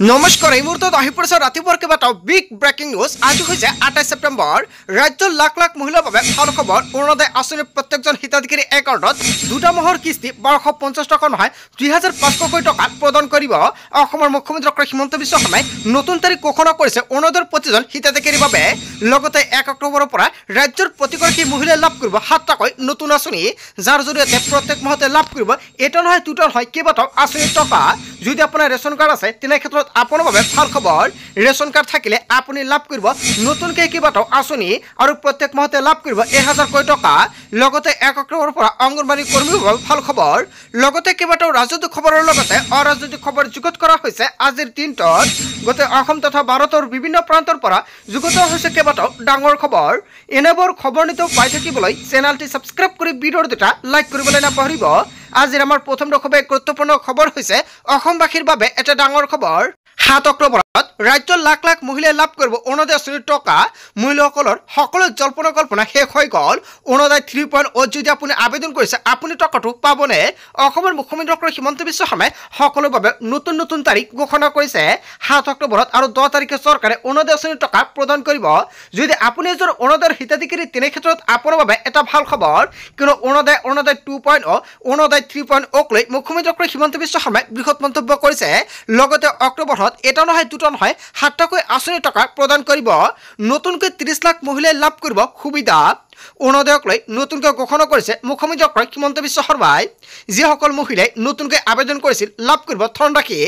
নমস্কাৰ এই মুহূৰ্তত আহি পৰিছে ৰাতিপুৱাৰ কেইবাটাও বিগ ব্ৰেকিং নিউজ। আজি হৈছে ২৮ ছেপ্টেম্বৰ। ৰাজ্যৰ লাখ লাখ মহিলাৰ বাবে ভাল খবৰ। অৰুণোদয় আঁচনিৰ প্ৰত্যেকজন হিতাধিকাৰী একাউণ্টত দুটা মাহৰ কিস্তি ১২৫০ টকা নহয় ২৫০০ টকা প্ৰদান কৰিব। অসমৰ মুখ্যমন্ত্ৰী ডক্টৰ হিমন্ত বিশ্ব শৰ্মাই নতুন তাৰিখ ঘোষণা কৰিছে অৰুণোদয়ৰ প্ৰতিজন হিতাধিকাৰীৰ বাবে। লগতে ১ অক্টোবৰৰ পৰা ৰাজ্যৰ প্ৰতিগৰাকী মহিলাই লাভ কৰিব ৭টাকৈ নতুন আঁচনি, যাৰ জৰিয়তে প্ৰত্যেক মাহতে লাভ কৰিব এটা নহয় দুটা নহয় কেইবাটাও আঁচনিৰ টকা। যদি আপোনাৰ ৰেচন কাৰ্ড আছে তেনে ক্ষেত্ৰত আপোনাৰ বাবে ভাল খবৰ। ৰেচন কাৰ্ড থাকিলে আপুনি লাভ কৰিব নতুনকৈ কেইবাটাও আঁচনি আৰু প্ৰত্যেক মাহতে লাভ কৰিব ১০০০কৈ টকা। লগতে ১ অক্টোবৰৰ পৰা অংগনবাড়ী কৰ্মীৰ বাবে ভাল খবৰ। লগতে কেইবাটাও ৰাজনৈতিক খবৰৰ লগতে অৰাজনৈতিক খবৰ যুগুত কৰা হৈছে আজিৰ দিনটোত। গোটেই অসম তথা ভাৰতৰ বিভিন্ন প্ৰান্তৰ পৰা যুগুত হৈছে কেইবাটাও ডাঙৰ খবৰ। এনেবোৰ খবৰ নিতৌ পাই থাকিবলৈ চেনেলটি ছাবস্ক্ৰাইব কৰি ভিডিঅ'ৰ দুটা লাইক কৰিবলৈ নাপাহৰিব। আজিৰ আমাৰ প্ৰথম খুবেই গুৰুত্বপূৰ্ণ খবৰ হৈছে অসমবাসীৰ বাবে এটা ডাঙৰ খবৰ। ৭ অক্টোবৰত ৰাজ্যৰ লাখ লাখ মহিলাই লাভ কৰিব অৰুণোদয় আঁচনিৰ টকা। মহিলাসকলৰ সকলো জল্পনা কল্পনা শেষ হৈ গ'ল। অৰুণোদয় 3.0 যদি আপুনি আবেদন কৰিছে আপুনি টকাটো পাবনে? অসমৰ মুখ্যমন্ত্ৰী ডক্টৰ হিমন্ত বিশ্ব শৰ্মাই সকলোৰে বাবে নতুন নতুন তাৰিখ ঘোষণা কৰিছে। ৭ অক্টোবৰত আৰু ১০ তাৰিখে চৰকাৰে অৰুণোদয় আঁচনিৰ টকা প্ৰদান কৰিব। যদি আপুনি এজন অৰুণোদয়ৰ হিতাধিকাৰী তেনে ক্ষেত্ৰত আপোনাৰ বাবে এটা ভাল খবৰ, কিয়নো অৰুণোদয় 2.0 অৰুণোদয় 3.0ক লৈ মুখ্যমন্ত্ৰী ডক্টৰ হিমন্ত বিশ্ব শৰ্মাই বৃহৎ মন্তব্য কৰিছে। লগতে অক্টোবৰত এটা নহয় দুটা নহয় ৭টাকৈ আঁচনিৰ টকা প্ৰদান কৰিব। নতুনকৈ ৩০ লাখ মহিলাই লাভ কৰিব সুবিধা। অৰুণোদয়ক লৈ নতুনকৈ ঘোষণা কৰিছে মুখ্যমন্ত্ৰী ডক্টৰ হিমন্ত বিশ্ব শৰ্মাই। যিসকল মহিলাই নতুনকৈ আবেদন কৰিছিল লাভ কৰিব ধনৰাশি।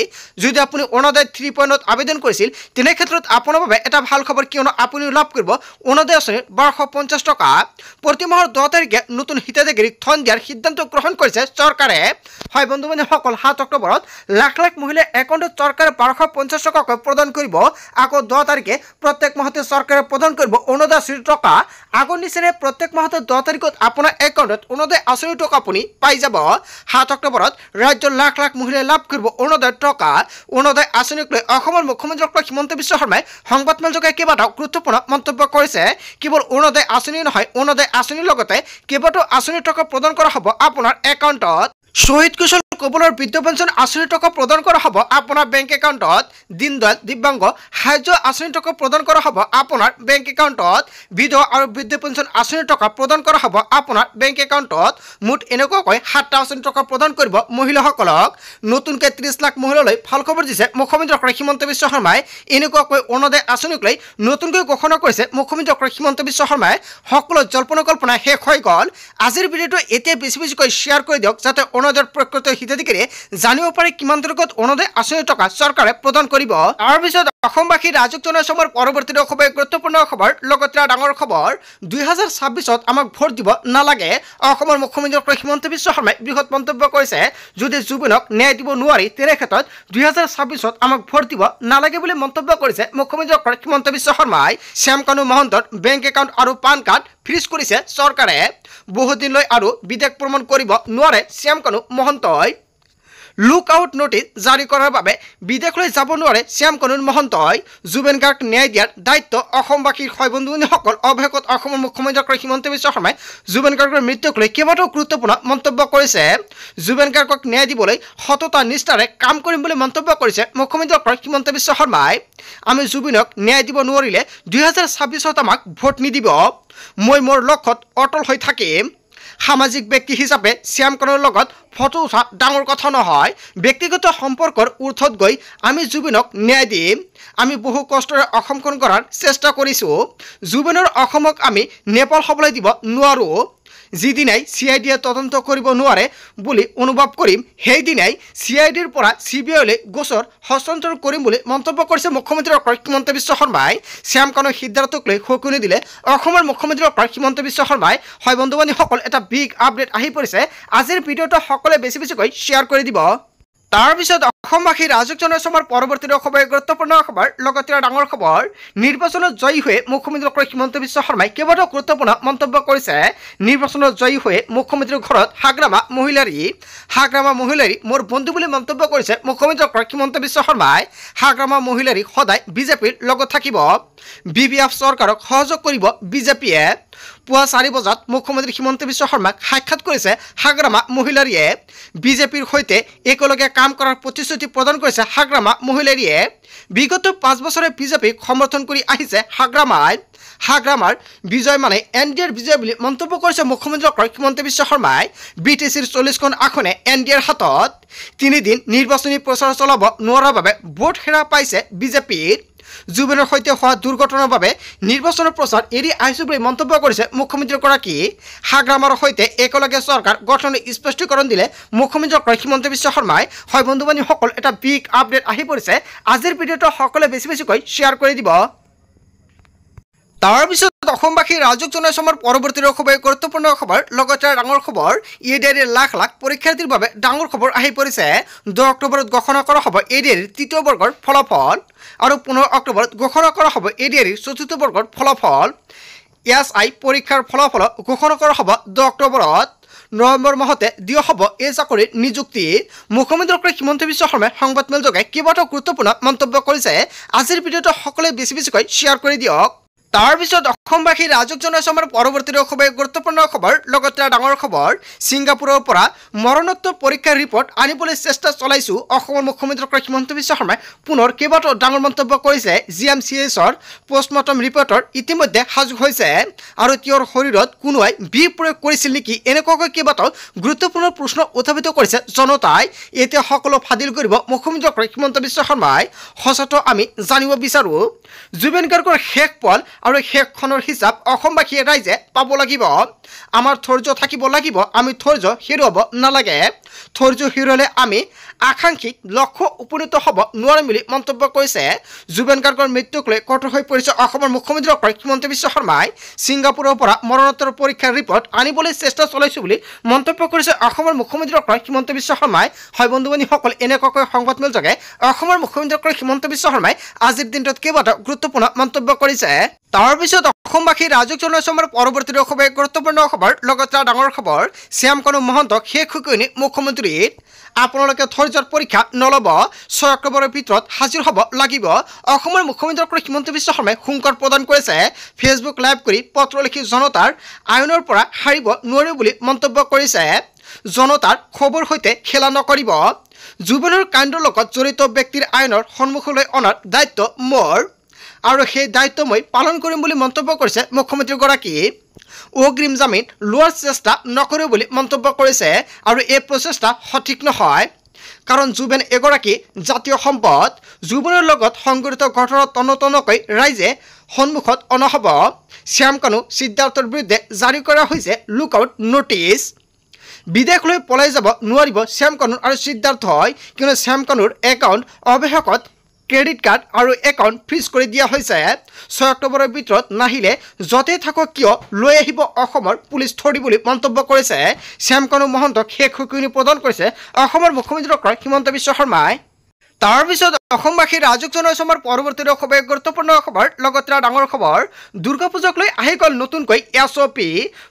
যদি আপুনি অৰুণোদয় 3.0ত আবেদন কৰিছিল তেনে ক্ষেত্ৰত আপোনাৰ বাবে এটা ভাল খবৰ, কিয়নো আপুনি লাভ কৰিব অৰুণোদয় আঁচনিৰ ১২৫০ টকা। প্ৰতি মাহৰ ১০ তাৰিখে নতুন হিতাধিকাৰীক ধন দিয়াৰ সিদ্ধান্ত গ্ৰহণ কৰিছে চৰকাৰে। হয় বন্ধু বান্ধৱীসকল, ৭ অক্টোবৰত লাখ লাখ মহিলাৰ একাউণ্টত চৰকাৰে ১২৫০ টকাকৈ প্ৰদান কৰিব। আকৌ ১০ তাৰিখে প্ৰত্যেক মাহতে চৰকাৰে প্ৰদান কৰিব অৰুণোদয় আঁচনিৰ টকা। আগৰ নিচিনাই প্ৰত্যেক মাহতে ১০ তাৰিখত আপোনাৰ একাউণ্টত অৰুণোদয় আঁচনিৰ টকা আপুনি পাই যাব। ৭ অক্টোবৰত ৰাজ্যৰ লাখ লাখ মহিলাই লাভ কৰিব অৰুণোদয়ৰ টকা। অৰুণোদয় আঁচনিক লৈ অসমৰ মুখ্যমন্ত্ৰী ডক্টৰ হিমন্ত বিশ্ব শৰ্মাই সংবাদমেলযোগে কেইবাটাও গুৰুত্বপূৰ্ণ মন্তব্য কৰিছে। কেৱল অৰুণোদয় আঁচনি নহয়, অৰুণোদয় আঁচনিৰ লগতে কেইবাটাও আঁচনিৰ টকা প্ৰদান কৰা হ'ব আপোনাৰ একাউণ্টত। শহীদ কুশল কবলৰ বৃদ্ধ পেঞ্চন আঁচনিৰ টকা প্ৰদান কৰা হ'ব আপোনাৰ বেংক একাউণ্টত। দীনদয়াল দিব্যাংগ সাহায্য আঁচনিৰ টকা প্ৰদান কৰা হ'ব আপোনাৰ বেংক একাউণ্টত। বিধৱা আৰু বৃদ্ধ পেঞ্চন আঁচনিৰ টকা প্ৰদান কৰা হ'ব আপোনাৰ বেংক একাউণ্টত। মুঠ এনেকুৱাকৈ ৭টা আঁচনিৰ টকা প্ৰদান কৰিব মহিলাসকলক। নতুনকৈ ৩০ লাখ মহিলালৈ ভাল খবৰ দিছে মুখ্যমন্ত্ৰী ডক্টৰ হিমন্ত বিশ্ব শৰ্মাই। এনেকুৱাকৈ অৰুণোদয় আঁচনিক লৈ নতুনকৈ ঘোষণা কৰিছে মুখ্যমন্ত্ৰী ডক্টৰ হিমন্ত বিশ্ব শৰ্মাই। সকলো জল্পনা কল্পনা শেষ হৈ গ'ল। আজিৰ ভিডিঅ'টো এতিয়া বেছি বেছিকৈ শ্বেয়াৰ কৰি দিয়ক, যাতে অৰুণোদয়ৰ প্ৰকৃত হিতাধিকাৰীয়ে জানিব পাৰে কিমান তাৰিখত অৰুণোদয় আঁচনিৰ টকা চৰকাৰে প্ৰদান কৰিব। তাৰপিছত অসমবাসী ৰাজক জনাই সময়ৰ পৰৱৰ্তী খুবেই গুৰুত্বপূৰ্ণ খবৰ। লগতে ডাঙৰ খবৰ, ২০২৬ত আমাক ভোট দিব নালাগে। অসমৰ মুখ্যমন্ত্ৰী ডক্টৰ হিমন্ত বিশ্ব শৰ্মাই বৃহৎ মন্তব্য কৰিছে। যদি জুবিনক ন্যায় দিব নোৱাৰি তেনে ক্ষেত্ৰত ২০২৬ত আমাক ভোট দিব নালাগে বুলি মন্তব্য কৰিছে মুখ্যমন্ত্ৰী ডক্টৰ হিমন্ত বিশ্ব শৰ্মাই। শ্যামকানু মহন্তৰ বেংক একাউণ্ট আৰু পান কাৰ্ড ফ্ৰিজ কৰিছে চৰকাৰে। বহুদিনলৈ আৰু বিদেশ ভ্ৰমণ কৰিব নোৱাৰে শ্যামকানু মহন্তই। লুক আউট নোটিছ জাৰি কৰাৰ বাবে বিদেশলৈ যাব নোৱাৰে শ্যামকানু মহন্তই। জুবিন গাৰ্গক ন্যায় দিয়াৰ দায়িত্ব অসমবাসীৰ। হয় বন্ধু বান্ধৱীসকল, অৱশেষত অসমৰ মুখ্যমন্ত্ৰী ডক্টৰ হিমন্ত বিশ্ব শৰ্মাই জুবিন গাৰ্গৰ মৃত্যুক লৈ কেইবাটাও গুৰুত্বপূৰ্ণ মন্তব্য কৰিছে। জুবিন গাৰ্গক ন্যায় দিবলৈ সততা নিষ্ঠাৰে কাম কৰিম বুলি মন্তব্য কৰিছে মুখ্যমন্ত্ৰী ডক্টৰ হিমন্ত বিশ্ব শৰ্মাই। আমি জুবিনক ন্যায় দিব নোৱাৰিলে ২০২৬ত আমাক ভোট নিদিব। মই মোৰ লক্ষ্যত অটল হৈ থাকিম। সামাজিক ব্যক্তি হিচাপে শ্যামকানুৰ লগত ফটো উঠা ডাঙৰ কথা নহয়। ব্যক্তিগত সম্পৰ্কৰ ঊৰ্ধত গৈ আমি জুবিনক ন্যায় দিম। আমি বহু কষ্টৰে অসমখন গঢ়াৰ চেষ্টা কৰিছোঁ। জুবিনৰ অসমক আমি নেপাল হ'বলৈ দিব নোৱাৰোঁ। যিদিনাই CIDয়ে তদন্ত কৰিব নোৱাৰে বুলি অনুভৱ কৰিম, সেইদিনাই CIDৰ পৰা CBIলৈ গোচৰ হস্তান্তৰ কৰিম বুলি মন্তব্য কৰিছে মুখ্যমন্ত্ৰী ডক্টৰ হিমন্ত বিশ্ব শৰ্মাই। শ্যামকানুৰ সিদ্ধান্তক লৈ শকুনি দিলে অসমৰ মুখ্যমন্ত্ৰী ডক্টৰ হিমন্ত বিশ্ব শৰ্মাই। হয় বন্ধু বান্ধৱীসকল, এটা বিগ আপডেট আহি পৰিছে। আজিৰ ভিডিঅ'টো সকলোৱে বেছি বেছিকৈ শ্বেয়াৰ কৰি দিব। তাৰপিছত অসমবাসী ৰাজক জনাই সময়ৰ পৰৱৰ্তী খুবেই গুৰুত্বপূৰ্ণ খবৰ। লগতে ডাঙৰ খবৰ, নিৰ্বাচনত জয়ী হৈ মুখ্যমন্ত্ৰী ডক্টৰ হিমন্ত বিশ্ব শৰ্মাই কেইবাটাও গুৰুত্বপূৰ্ণ মন্তব্য কৰিছে। নিৰ্বাচনত জয়ী হৈ মুখ্যমন্ত্ৰীৰ ঘৰত হাগ্ৰামা মহিলাৰী মোৰ বন্ধু বুলি মন্তব্য কৰিছে মুখ্যমন্ত্ৰী ডক্টৰ হিমন্ত বিশ্ব শৰ্মাই। হাগ্ৰামা মহিলাৰী সদায় বিজেপিৰ লগত থাকিব। BBF চৰকাৰক সহযোগ কৰিব বিজেপিয়ে। পুৱা ৪ বজাত মুখ্যমন্ত্ৰী হিমন্ত বিশ্ব শৰ্মাক সাক্ষাৎ কৰিছে হাগ্ৰামা মহিলাৰীয়ে। বিজেপিৰ সৈতে একেলগে কাম কৰাৰ প্ৰতিশ্ৰুতি প্ৰতিশ্ৰুতি প্ৰদান কৰিছে হাগ্ৰামা মহিলাৰীয়ে বিগত 5 বছৰে বিজেপিক সমৰ্থন কৰি আহিছে হাগ্ৰামাৰ বিজয় মানে এনডিএৰ বিজয় বুলি মন্তব্য কৰিছে মুখ্যমন্ত্ৰী হিমন্ত বিশ্ব শৰ্মাই বিটিচিৰ 40খন আসনে এনডিএৰ হাতত 3 দিন নিৰ্বাচনী প্ৰচাৰ চলাব নোৱাৰাৰ বাবে ভোট হেৰা পাইছে বিজেপিৰ জুবিনৰ সৈতে হোৱা দুৰ্ঘটনাৰ বাবে নিৰ্বাচনৰ প্ৰচাৰ এৰি আহিছে বুলি মন্তব্য কৰিছে মুখ্যমন্ত্ৰীগৰাকী হাগ্ৰামাৰ সৈতে একেলগে চৰকাৰ গঠনৰ স্পষ্টীকৰণ দিলে মুখ্যমন্ত্ৰী হিমন্ত বিশ্ব শৰ্মাই হয় বন্ধু বান্ধৱীসকল এটা বিগ আপডেট আহি পৰিছে আজিৰ ভিডিঅ'টো সকলোৱে বেছিকৈ শ্বেয়াৰ কৰি দিব তাৰ পিছত অসমবাসী ৰাজক জনসমৰ পৰৱৰ্তী খুবেই গুৰুত্বপূৰ্ণ খবৰ লগতে ডাঙৰ খবৰ এডিআইৰ লাখ লাখ পৰীক্ষাৰ্থীৰ বাবে ডাঙৰ খবৰ আহি পৰিছে 10 অক্টোবৰত ঘোষণা কৰা হ'ব এডিআইৰ তৃতীয় বৰ্গৰ ফলাফল আৰু 15 অক্টোবৰত ঘোষণা কৰা হ'ব এডিআইৰ চতুৰ্থ বৰ্গৰ ফলাফল এছআই পৰীক্ষাৰ ফলাফল ঘোষণা কৰা হ'ব 10 অক্টোবৰত নৱেম্বৰ মাহতে দিয়া হ'ব এই চাকৰিৰ নিযুক্তি মুখ্যমন্ত্ৰী হিমন্ত বিশ্ব শৰ্মাই সংবাদমেল যোগে কেইবাটাও গুৰুত্বপূৰ্ণ মন্তব্য কৰিছে আজিৰ ভিডিঅ'টো সকলোৱে বেছিকৈ শ্বেয়াৰ কৰি দিয়ক তাৰ পিছত অসমবাসী ৰাজক জনসমৰ পৰৱৰ্তী খুবেই গুৰুত্বপূৰ্ণ খবৰ লগতে ডাঙৰ খবৰ ছিংগাপুৰৰ পৰা মৰণোত্তৰ পৰীক্ষাৰ ৰিপৰ্ট আনিবলৈ চেষ্টা চলাইছো অসমৰ মুখ্যমন্ত্ৰী হিমন্ত বিশ্ব শৰ্মাই পুনৰ কেইবাটাও ডাঙৰ মন্তব্য কৰিছে জিএমচিএছৰ পোষ্টমৰ্টম ৰিপৰ্টৰ ইতিমধ্যে সাজু হৈছে আৰু তেওঁৰ শৰীৰত কোনোৱাই বি প্ৰয়োগ কৰিছিল নেকি এনেকুৱাকৈ কেইবাটাও গুৰুত্বপূৰ্ণ প্ৰশ্ন উত্থাপিত কৰিছে জনতাই এতিয়া সকলো ফাদিল কৰিব মুখ্যমন্ত্ৰী হিমন্ত বিশ্ব শৰ্মাই সঁচাটো আমি জানিব বিচাৰো জুবিন গাৰ্গৰ শেষ পল আৰু শেষখনৰ হিচাপ অসমবাসীয়ে ৰাইজে পাব লাগিব আমাৰ ধৈৰ্য থাকিব লাগিব আমি ধৈৰ্য হেৰুৱাব নালাগে ধৈৰ্য হেৰুৱালে আমি আকাংক্ষিক লক্ষ্য উপনীত হ'ব নোৱাৰিম বুলি মন্তব্য কৰিছে জুবিন গাৰ্গৰ মৃত্যুক লৈ কঠোৰ হৈ পৰিছে অসমৰ মুখ্যমন্ত্ৰী হিমন্ত বিশ্ব শৰ্মাই ছিংগাপুৰৰ পৰা মৰণোত্তৰ পৰীক্ষাৰ ৰিপৰ্ট আনিবলৈ চেষ্টা চলাইছো বুলি মন্তব্য কৰিছে অসমৰ মুখ্যমন্ত্ৰী হিমন্ত বিশ্ব শৰ্মাই হয় বন্ধু বান্ধৱীসকল এনেকুৱাকৈ সংবাদমেল যোগে অসমৰ মুখ্যমন্ত্ৰী হিমন্ত বিশ্ব শৰ্মাই আজিৰ দিনটোত কেইবাটাও গুৰুত্বপূৰ্ণ মন্তব্য কৰিছে তাৰ পিছত অসমবাসী ৰাজক জনসমৰ পৰৱৰ্তী খুবেই গুৰুত্বপূৰ্ণ খবৰ লগতে ডাঙৰ খবৰ শ্যাম কানু মহন্তক শেষ শুকনি মুখ্যমন্ত্ৰী আপোনালোকে ধৈৰ্যৰ পৰীক্ষা নল'ব 6 অক্টোবৰৰ ভিতৰত হাজিৰ হ'ব লাগিব অসমৰ মুখ্যমন্ত্ৰী হিমন্ত বিশ্ব শৰ্মাই হুংকাৰ প্ৰদান কৰিছে ফেচবুক লাইভ কৰি পত্ৰ লিখি জনতাৰ আইনৰ পৰা হাৰিব নোৱাৰিব বুলি মন্তব্য কৰিছে জনতাৰ খবৰ সৈতে খেলা নকৰিব জুবিনৰ কাণ্ডৰ লগত জড়িত ব্যক্তিৰ আইনৰ সন্মুখলৈ অনাৰ দায়িত্ব মোৰ আৰু সেই দায়িত্ব মই পালন কৰিম বুলি মন্তব্য কৰিছে মুখ্যমন্ত্ৰীগৰাকী অগ্ৰিম জামিন লোৱাৰ চেষ্টা নকৰে বুলি মন্তব্য কৰিছে আৰু এই প্ৰচেষ্টা সঠিক নহয় কাৰণ জুবিন এগৰাকী জাতীয় সম্পদ জুবিনৰ লগত সংঘটিত ঘটনা তন্নতন্নকৈ ৰাইজে সন্মুখত অনা হ'ব শ্যাম কানু সিদ্ধাৰ্থৰ বিৰুদ্ধে জাৰি কৰা হৈছে লুকআউট নোটিছ বিদেশলৈ পলাই যাব নোৱাৰিব শ্যাম কানু আৰু সিদ্ধাৰ্থই কিয়নো শ্যাম কানুৰ একাউণ্ট অৱশেষত ক্ৰেডিট কাৰ্ড আৰু একাউণ্ট ফ্ৰিজ কৰি দিয়া হৈছে 6 অক্টোবৰৰ ভিতৰত নাহিলে য'তে থাকক কিয় লৈ আহিব অসমৰ পুলিচ ধৰি বুলি মন্তব্য কৰিছে শ্যাম কানু মহন্তক শেষ শুকনি প্ৰদান কৰিছে অসমৰ মুখ্যমন্ত্ৰী হিমন্ত বিশ্ব শৰ্মাই তাৰ পিছত অসমবাসী ৰাজক জনসমৰ পৰৱৰ্তী খুবেই গুৰুত্বপূৰ্ণ খবৰ লগতে ডাঙৰ খবৰ দুৰ্গা পূজাক লৈ আহি গ'ল নতুনকৈ এছঅপি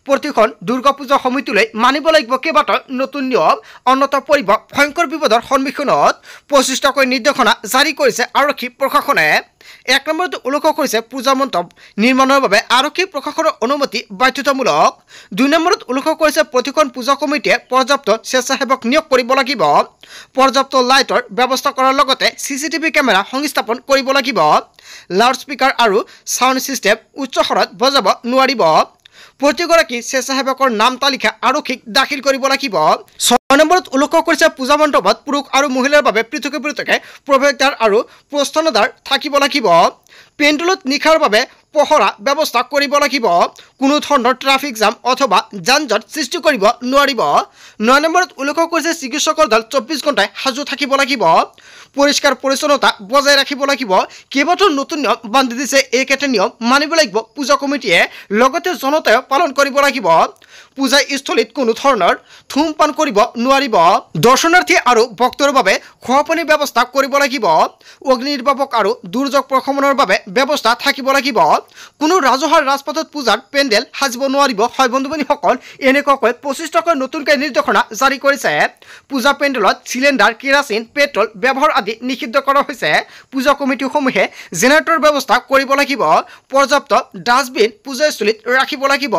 প্ৰতিখন দুৰ্গা পূজা সমিতিলৈ মানিব লাগিব কেইবাটাও নতুন নিয়ম অন্যথা পৰিব ভয়ংকৰ বিপদৰ সন্মুখীনত 25টাকৈ নিৰ্দেশনা জাৰি কৰিছে আৰক্ষী প্ৰশাসনে 1 নম্বৰত উল্লেখ কৰিছে পূজা মণ্ডপ নিৰ্মাণৰ বাবে আৰক্ষী প্ৰশাসনৰ অনুমতি বাধ্যতামূলক 2 নম্বৰত উল্লেখ কৰিছে প্ৰতিখন পূজা কমিটিয়ে পৰ্যাপ্ত স্বেচ্ছাসেৱক নিয়োগ কৰিব লাগিব পৰ্যাপ্ত লাইটৰ ব্যৱস্থা কৰাৰ লগতে চিচিটিভি কেমেৰা সংস্থাপন কৰিব লাগিব লাউড স্পিকাৰ আৰু সাউণ্ড সিস্টেম উচ্চ স্বৰত বজাব নোৱাৰিব প্ৰতিগৰাকী স্বেচ্ছাসেৱকৰ নাম তালিকা আৰক্ষীক দাখিল কৰিব লাগিব 6 নম্বৰত উল্লেখ কৰিছে পূজা মণ্ডপত পুৰুষ আৰু মহিলাৰ বাবে পৃথক প্ৰৱেশদ্বাৰ আৰু প্ৰস্থানদ্বাৰ থাকিব লাগিব পেণ্ডেলত নিশাৰ বাবে পহৰা ব্যৱস্থা কৰিব লাগিব কোনো ধৰণৰ ট্ৰাফিক জাম অথবা যানজঁট সৃষ্টি কৰিব নোৱাৰিব 9 নম্বৰত উল্লেখ কৰিছে চিকিৎসকৰ দল 24 ঘণ্টাই সাজু থাকিব লাগিব পৰিষ্কাৰ পৰিচ্ছন্নতা বজাই ৰাখিব লাগিব কেইবাটাও নতুন নিয়ম বান্ধি দিছে এইকেইটা নিয়ম মানিব লাগিব পূজা কমিটিয়ে লগতে জনতাই পালন কৰিব লাগিব পূজা স্থলীত কোনো ধৰণৰ ধূমপান কৰিব নোৱাৰিব দৰ্শনাৰ্থী আৰু ভক্তৰ বাবে খোৱাপানীৰ ব্যৱস্থা কৰিব লাগিব অগ্নি নিৰ্বাপক আৰু দুৰ্যোগ প্ৰশমনৰ বাবে ব্যৱস্থা থাকিব লাগিব কোনো ৰাজহুৱা ৰাজপথত পূজাৰ পেণ্ডেল সাজিব নোৱাৰিব হয় বন্ধু বান্ধৱীসকল এনেকুৱাকৈ 25টাকৈ নতুনকৈ নিৰ্দেশনা জাৰি কৰিছে পূজা পেণ্ডেলত চিলিণ্ডাৰ কেৰাচিন পেট্ৰল ব্যৱহাৰ আদি নিষিদ্ধ কৰা হৈছে পূজা কমিটিসমূহে জেনেৰেটৰ ব্যৱস্থা কৰিব লাগিব পৰ্যাপ্ত ডাষ্টবিন পূজাস্থলীত ৰাখিব লাগিব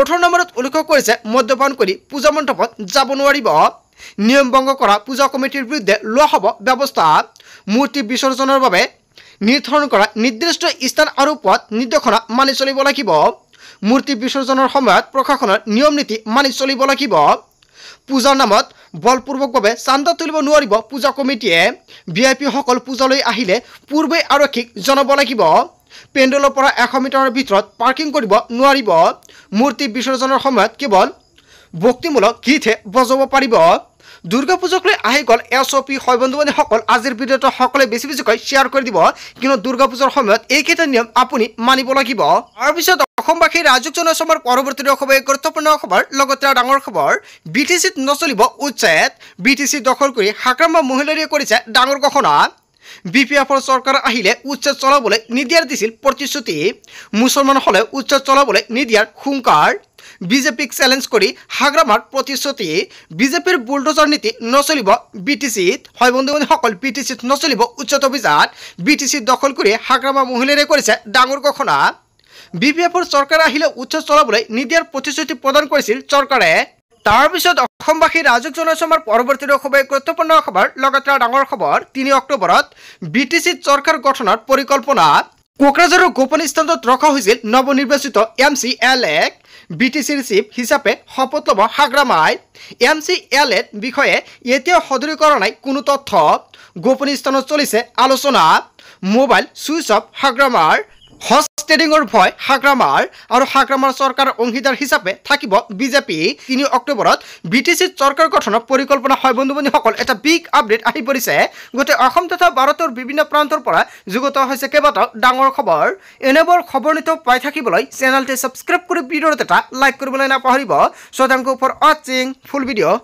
18 নম্বৰত উল্লেখ কৰিছে মদ্যপান কৰি পূজা মণ্ডপত যাব নোৱাৰিব নিয়ম ভংগ কৰা পূজা কমিটিৰ বিৰুদ্ধে লোৱা হ'ব ব্যৱস্থা মূৰ্তি বিসৰ্জনৰ বাবে নিৰ্ধাৰণ কৰা নিৰ্দিষ্ট স্থান আৰু পথ নিৰ্দেশনা মানি চলিব লাগিব মূৰ্তি বিসৰ্জনৰ সময়ত প্ৰশাসনৰ নিয়ম নীতি মানি চলিব লাগিব পূজাৰ নামত বলপূৰ্বকভাৱে চান্দা তুলিব নোৱাৰিব পূজা কমিটিয়ে ভিআইপি সকল পূজালৈ আহিলে পূৰ্বে আৰক্ষীক জনাব লাগিব পেণ্ডেলৰ পৰা 100 মিটাৰৰ ভিতৰত পাৰ্কিং কৰিব নোৱাৰিব মূৰ্তি বিসৰ্জনৰ সময়ত কেৱল ভক্তিমূলক গীতহে বজাব পাৰিব দুৰ্গা পূজাক লৈ আহি গ'ল এছঅপি হয় বন্ধু-বান্ধৱীসকল আজিৰ ভিডিঅ'টো সকলোৱে বেছিকৈ শ্বেয়াৰ কৰি দিব কিন্তু দুৰ্গা পূজাৰ সময়ত এইকেইটা নিয়ম আপুনি মানিব লাগিব তাৰপিছত অসমবাসী ৰাজুক জনসমৰ পৰৱৰ্তী খবৰ গুৰুত্বপূৰ্ণ খবৰ লগতে ডাঙৰ খবৰ বিটিচিত নচলিব উচ্ছেদ বিটিচি দখল কৰি হাগ্ৰামা মহিলাৰীয়ে কৰিছে ডাঙৰ ঘোষণা বিপিএফৰ চৰকাৰ আহিলে উচ্ছেদ চলাবলৈ নিদিয়াৰ দিছিল প্ৰতিশ্ৰুতি মুছলমান হলে উচ্ছেদ চলাবলৈ নিদিয়াৰ হুংকাৰ বিজেপিক চ্যালেঞ্জ কৰি হাগ্ৰামাৰ প্ৰতিশ্ৰুতি বিজেপিৰ বুলডোজাৰ নীতি নচলিব বিটিচিত হয় বন্ধু-বান্ধৱীসকল বিটিচিত নচলিব উচ্ছেদ অভিযান বিটিচি দখল কৰি হাগ্ৰামা মহিলাৰীয়ে কৰিছে ডাঙৰ ঘোষণা বিপিএফৰ চৰকাৰ আহিলে উচ্ছেদ চলাবলৈ নিদিয়াৰ প্ৰতিশ্ৰুতি প্ৰদান কৰিছিল চৰকাৰে তাৰপিছত অসমবাসী ৰাজুক জনসমৰ পৰৱৰ্তী খবৰ গুৰুত্বপূৰ্ণ খবৰ লগতে ডাঙৰ খবৰ 3 অক্টোবৰত বিটিচিত চৰকাৰ গঠনৰ পৰিকল্পনা কোকৰাঝাৰৰ গোপন স্থানত ৰখা হৈছিল নৱনিৰ্বাচিত এমচিএলএক বিটিচিৰ চিফ হিচাপে শপত ল'ব হাগ্ৰামাই এমচিএলএৰ বিষয়ে এতিয়াও সদৰি কৰা নাই কোনো তথ্য গোপন স্থানত চলিছে আলোচনা মোবাইল সুইচ অফ হাগ্ৰামাৰ হষ্টেডিঙৰ ভয় হাগ্ৰামাৰ আৰু হাগ্ৰামাৰ চৰকাৰৰ অংশীদাৰ হিচাপে থাকিব বিজেপি 3 অক্টোবৰত বিটিচিত চৰকাৰ গঠনৰ পৰিকল্পনা হয় বন্ধু-বান্ধৱীসকল এটা বিগ আপডেট আহি পৰিছে গোটেই অসম তথা ভাৰতৰ বিভিন্ন প্ৰান্তৰ পৰা যুগত হৈছে কেইবাটাও ডাঙৰ খবৰ এনেবোৰ খবৰ নিত পাই থাকিবলৈ চেনেলটো সাবস্ক্ৰাইব কৰি ভিডিঅ'টো এটা লাইক কৰিবলৈ নাপাহৰিব so thank you for watching full video'